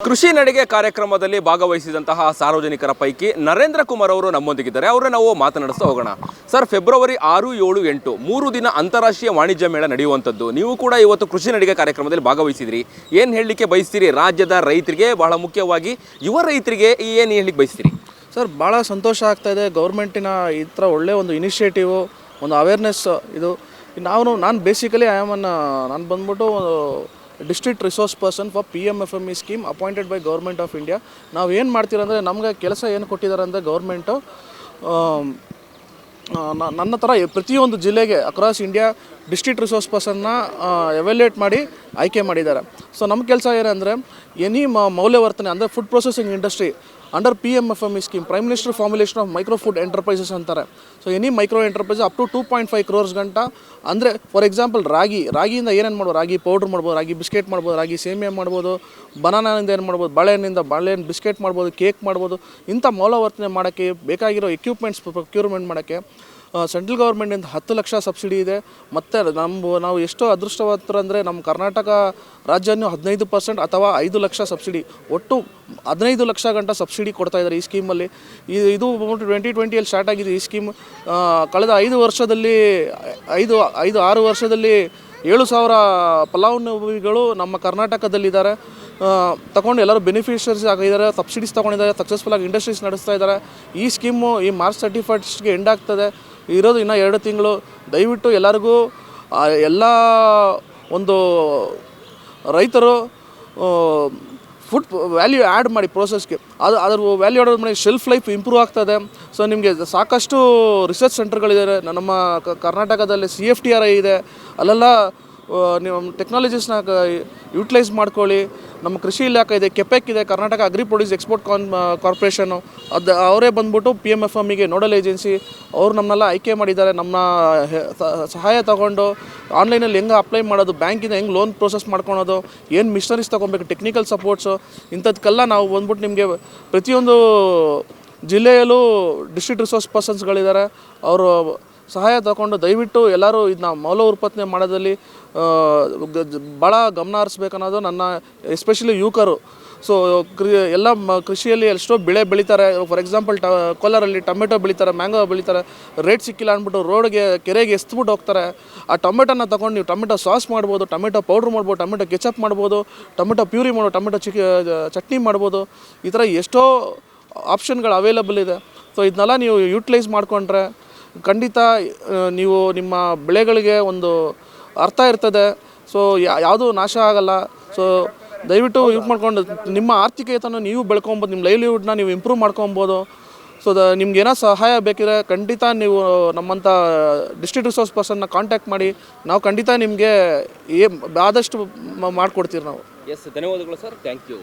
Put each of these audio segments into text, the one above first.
ಕೃಷಿ ನಡಿಗೆ ಕಾರ್ಯಕ್ರಮದಲ್ಲಿ ಭಾಗವಹಿಸಿದಂತಹ ಸಾರ್ವಜನಿಕರ ಪೈಕಿ ನರೇಂದ್ರ ಕುಮಾರ್ ಅವರು ನಮ್ಮೊಂದಿಗಿದ್ದಾರೆ. ಅವರನ್ನ ನಾವು ಮಾತನಾಡಿಸ್ತಾ ಹೋಗೋಣ. ಸರ್, ಫೆಬ್ರವರಿ 6, 7, 8 3 ದಿನ ಅಂತಾರಾಷ್ಟ್ರೀಯ ವಾಣಿಜ್ಯ ಮೇಳ ನಡೆಯುವಂಥದ್ದು. ನೀವು ಕೂಡ ಇವತ್ತು ಕೃಷಿ ನಡಿಗೆ ಕಾರ್ಯಕ್ರಮದಲ್ಲಿ ಭಾಗವಹಿಸಿದ್ರಿ. ಏನು ಹೇಳಲಿಕ್ಕೆ ಬಯಸ್ತೀರಿ ರಾಜ್ಯದ ರೈತರಿಗೆ, ಬಹಳ ಮುಖ್ಯವಾಗಿ ಯುವ ರೈತರಿಗೆ ಏನು ಹೇಳಲಿಕ್ಕೆ ಬಯಸ್ತೀರಿ? ಸರ್, ಭಾಳ ಸಂತೋಷ ಆಗ್ತಾಯಿದೆ. ಗೌರ್ಮೆಂಟಿನ ಈ ಥರ ಒಳ್ಳೆಯ ಒಂದು ಇನಿಷಿಯೇಟಿವು, ಒಂದು ಅವೇರ್ನೆಸ್ ಇದು. ನಾನು ಬೇಸಿಕಲಿ ನಾನು ಬಂದ್ಬಿಟ್ಟು district resource person for PMFME scheme appointed by government of India. ನಾವು ಏನು ಮಾಡ್ತೀರಂದರೆ, ನಮಗೆ ಕೆಲಸ ಏನು ಕೊಟ್ಟಿದ್ದಾರೆ ಅಂದರೆ ಗೌರ್ಮೆಂಟು ನನ್ನ ಥರ ಪ್ರತಿಯೊಂದು ಜಿಲ್ಲೆಗೆ ಅಕ್ರಾಸ್ ಇಂಡಿಯಾ ಡಿಸ್ಟ್ರಿಕ್ಟ್ ರಿಸೋರ್ಸ್ ಪರ್ಸನ್ನ ಎವ್ಯಾಲ್ಯೂಯೇಟ್ ಮಾಡಿ ಆಯ್ಕೆ ಮಾಡಿದ್ದಾರೆ. ಸೊ ನಮ್ಮ ಕೆಲಸ ಏನಂದರೆ, ಎನಿ ಮೌಲ್ಯವರ್ಧನೆ ಅಂದರೆ food processing industry under PMFME scheme, prime minister formulation of micro food enterprises ಅಂತಾರೆ. So any micro enterprise up to 2.5 crores ಗಂಟ. ಅಂದರೆ ಫಾರ್ ಎಕ್ಸಾಂಪಲ್ ರಾಗಿಯಿಂದ ಏನೇನು ಮಾಡ್ಬೋದು, ರಾಗಿ ಪೌಡ್ರ್ ಮಾಡ್ಬೋದು, ರಾಗಿ ಬಿಸ್ಕೆಟ್ ಮಾಡ್ಬೋದು, ರಾಗಿ ಸೇಮಿಯಾ ಮಾಡ್ಬೋದು, ಬನಾನಿಂದ ಏನು ಮಾಡ್ಬೋದು, ಬಾಳೆಹಣ್ಣು ಬಿಸ್ಕೆಟ್ ಮಾಡ್ಬೋದು, ಕೇಕ್ ಮಾಡ್ಬೋದು. ಇಂಥ ಮೌಲ್ಯವರ್ಧನೆ ಮಾಡೋಕ್ಕೆ ಬೇಕಾಗಿರೋ ಎಕ್ವಿಪ್ಮೆಂಟ್ಸ್ ಪ್ರೊಕ್ಯೂರ್ಮೆಂಟ್ ಮಾಡೋಕ್ಕೆ ಸೆಂಟ್ರಲ್ ಗೌರ್ಮೆಂಟಿಂದ 10 ಲಕ್ಷ ಸಬ್ಸಿಡಿ ಇದೆ. ಮತ್ತು ನಾವು ಎಷ್ಟೋ ಅದೃಷ್ಟವಂತರಂದರೆ, ನಮ್ಮ ಕರ್ನಾಟಕ ರಾಜ್ಯನೂ 15% ಅಥವಾ 5 ಲಕ್ಷ ಸಬ್ಸಿಡಿ, ಒಟ್ಟು 15 ಲಕ್ಷ ಗಂಟ ಸಬ್ಸಿಡಿ ಕೊಡ್ತಾಯಿದ್ದಾರೆ ಈ ಸ್ಕೀಮಲ್ಲಿ. ಇದು 2020 ಸ್ಟಾರ್ಟ್ ಆಗಿದೆ ಈ ಸ್ಕೀಮ್. ಕಳೆದ 5 ವರ್ಷದಲ್ಲಿ 6 ವರ್ಷದಲ್ಲಿ 7,000 ಫಲಾನುಭವಿಗಳು ನಮ್ಮ ಕರ್ನಾಟಕದಲ್ಲಿದ್ದಾರೆ. ತಗೊಂಡು ಎಲ್ಲರೂ ಬೆನಿಫಿಷರೀಸ್ ಆಗಿದ್ದಾರೆ, ಸಬ್ಸಿಡೀಸ್ ತೊಗೊಂಡಿದ್ದಾರೆ, ಸಕ್ಸಸ್ಫುಲ್ಲಾಗಿ ಇಂಡಸ್ಟ್ರೀಸ್ ನಡೆಸ್ತಾ ಇದ್ದಾರೆ. ಈ ಸ್ಕೀಮು ಈ ಮಾರ್ಚ್ 31ಗೆ ಎಂಡ್ ಆಗ್ತದೆ. ಇರೋದು ಇನ್ನೂ 2 ತಿಂಗಳು. ದಯವಿಟ್ಟು ಎಲ್ಲರಿಗೂ ಎಲ್ಲ ಒಂದು ರೈತರು ಫುಡ್ ವ್ಯಾಲ್ಯೂ ಆ್ಯಡ್ ಮಾಡಿ ಪ್ರೋಸೆಸ್ಗೆ. ಅದ್ರ ವ್ಯಾಲ್ಯೂ ಆ್ಯಡ್ ಮಾಡಿ ಶೆಲ್ಫ್ ಲೈಫ್ ಇಂಪ್ರೂವ್ ಆಗ್ತದೆ. ಸೊ ನಿಮಗೆ ಸಾಕಷ್ಟು ರಿಸರ್ಚ್ ಸೆಂಟರ್ಗಳಿದೆ ನಮ್ಮ ಕರ್ನಾಟಕದಲ್ಲಿ. CFTRI ಇದೆ, ಅಲ್ಲೆಲ್ಲ ನೀವು ಟೆಕ್ನಾಲಜೀಸ್ನ ಯೂಟಿಲೈಸ್ ಮಾಡ್ಕೊಳ್ಳಿ. ನಮ್ಮ ಕೃಷಿ ಇಲಾಖೆ ಇದೆ, ಕೆಪೆಕ್ ಇದೆ, Karnataka agri produce export corporation. ಅವರೇ ಬಂದ್ಬಿಟ್ಟು PMFMEಗೆ ನೋಡಲ್ ಏಜೆನ್ಸಿ. ಅವರು ನಮ್ಮನ್ನೆಲ್ಲ ಆಯ್ಕೆ ಮಾಡಿದ್ದಾರೆ. ನಮ್ಮ ಸಹಾಯ ತಗೊಂಡು ಆನ್ಲೈನಲ್ಲಿ ಹೆಂಗೆ ಅಪ್ಲೈ ಮಾಡೋದು, ಬ್ಯಾಂಕಿಂದ ಹೆಂಗೆ ಲೋನ್ ಪ್ರೋಸೆಸ್ ಮಾಡ್ಕೊಳೋದು, ಏನು ಮಿಷನರೀಸ್ ತೊಗೊಬೇಕು, ಟೆಕ್ನಿಕಲ್ ಸಪೋರ್ಟ್ಸು, ಇಂಥದ್ದಕ್ಕೆಲ್ಲ ನಾವು ಬಂದ್ಬಿಟ್ಟು ನಿಮಗೆ ಪ್ರತಿಯೊಂದು ಜಿಲ್ಲೆಯಲ್ಲೂ ಡಿಸ್ಟ್ರಿಕ್ಟ್ ರಿಸೋರ್ಸ್ ಪರ್ಸನ್ಸ್ಗಳಿದ್ದಾರೆ. ಅವರು ಸಹಾಯ ತಗೊಂಡು ದಯವಿಟ್ಟು ಎಲ್ಲರೂ ಇದನ್ನ ಮೌಲ್ಯವರ್ಧನೆ ಮಾಡೋದಲ್ಲಿ ಭಾಳ ಗಮನ ಹರಿಸ್ಬೇಕನ್ನೋದು ನನ್ನ, ಎಸ್ಪೆಷಲಿ ಯುವಕರು. ಸೊ ಎಲ್ಲ ಕೃಷಿಯಲ್ಲಿ ಎಷ್ಟೋ ಬೆಳೆ ಬೆಳೀತಾರೆ. ಫಾರ್ ಎಕ್ಸಾಂಪಲ್ ಕೋಲಾರಲ್ಲಿ ಟೊಮೆಟೊ ಬೆಳೀತಾರೆ, ಮ್ಯಾಂಗೋ ಬೆಳೀತಾರೆ. ರೇಟ್ ಸಿಕ್ಕಿಲ್ಲ ಅಂದ್ಬಿಟ್ಟು ರೋಡ್ಗೆ, ಕೆರೆಗೆ ಎಸ್ಬಿಟ್ಟು ಹೋಗ್ತಾರೆ. ಆ ಟೊಮೆಟೊನ ತೊಗೊಂಡು ನೀವು ಟೊಮೆಟೊ ಸಾಸ್ ಮಾಡ್ಬೋದು, ಟೊಮೆಟೊ ಪೌಡ್ರ್ ಮಾಡ್ಬೋದು, ಟೊಮೆಟೊ ಕೆಚಪ್ ಮಾಡ್ಬೋದು, ಟೊಮೆಟೊ ಪ್ಯೂರಿ ಮಾಡ್ಬೋದು, ಟೊಮೆಟೊ ಚಟ್ನಿ ಮಾಡ್ಬೋದು. ಈ ಥರ ಎಷ್ಟೋ ಆಪ್ಷನ್ಗಳು ಅವೈಲಬಲ್ ಇದೆ. ಸೊ ಇದನ್ನೆಲ್ಲ ನೀವು ಯೂಟಿಲೈಸ್ ಮಾಡಿಕೊಂಡ್ರೆ ಖಂಡಿತ ನೀವು ನಿಮ್ಮ ಬೆಳೆಗಳಿಗೆ ಒಂದು ಅರ್ಥ ಇರ್ತದೆ. ಸೊ ಯಾವುದೂ ನಾಶ ಆಗಲ್ಲ. ಸೊ ದಯವಿಟ್ಟು ಯೂಸ್ ಮಾಡ್ಕೊಂಡು ನಿಮ್ಮ ಆರ್ಥಿಕತೆಯನ್ನು ನೀವು ಬೆಳ್ಕೊಬೋದು, ನಿಮ್ಮ ಲೈವ್ಲಿಹುಡ್ನ ನೀವು ಇಂಪ್ರೂವ್ ಮಾಡ್ಕೊಬೋದು. ಸೊ ನಿಮ್ಗೇನೋ ಸಹಾಯ ಬೇಕಿದ್ರೆ ಖಂಡಿತ ನೀವು ನಮ್ಮಂಥ ಡಿಸ್ಟ್ರಿಕ್ಟ್ ರಿಸೋರ್ಸ್ ಪರ್ಸನ್ನ ಕಾಂಟ್ಯಾಕ್ಟ್ ಮಾಡಿ. ನಾವು ಖಂಡಿತ ನಿಮಗೆ ಆದಷ್ಟು ಮಾಡಿಕೊಡ್ತೀವಿ ನಾವು. ಎಸ್, ಧನ್ಯವಾದಗಳು ಸರ್, ಥ್ಯಾಂಕ್ ಯು.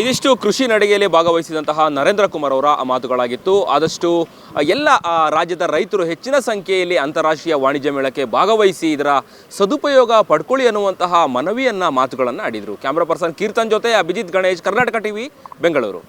ಇದಿಷ್ಟು ಕೃಷಿ ನಡಿಗೆಯಲ್ಲಿ ಭಾಗವಹಿಸಿದಂತಹ ನರೇಂದ್ರ ಕುಮಾರ್ ಅವರ ಮಾತುಗಳಾಗಿತ್ತು. ಆದಷ್ಟು ಎಲ್ಲ ರಾಜ್ಯದ ರೈತರು ಹೆಚ್ಚಿನ ಸಂಖ್ಯೆಯಲ್ಲಿ ಅಂತಾರಾಷ್ಟ್ರೀಯ ವಾಣಿಜ್ಯ ಮೇಳಕ್ಕೆ ಭಾಗವಹಿಸಿ ಇದರ ಸದುಪಯೋಗ ಪಡ್ಕೊಳ್ಳಿ ಅನ್ನುವಂತಹ ಮಾತುಗಳನ್ನು ಆಡಿದರು. ಕ್ಯಾಮ್ರಾ ಪರ್ಸನ್ ಕೀರ್ತನ್ ಜೊತೆ ಅಭಿಜಿತ್ ಗಣೇಶ್, ಕರ್ನಾಟಕ TV, ಬೆಂಗಳೂರು.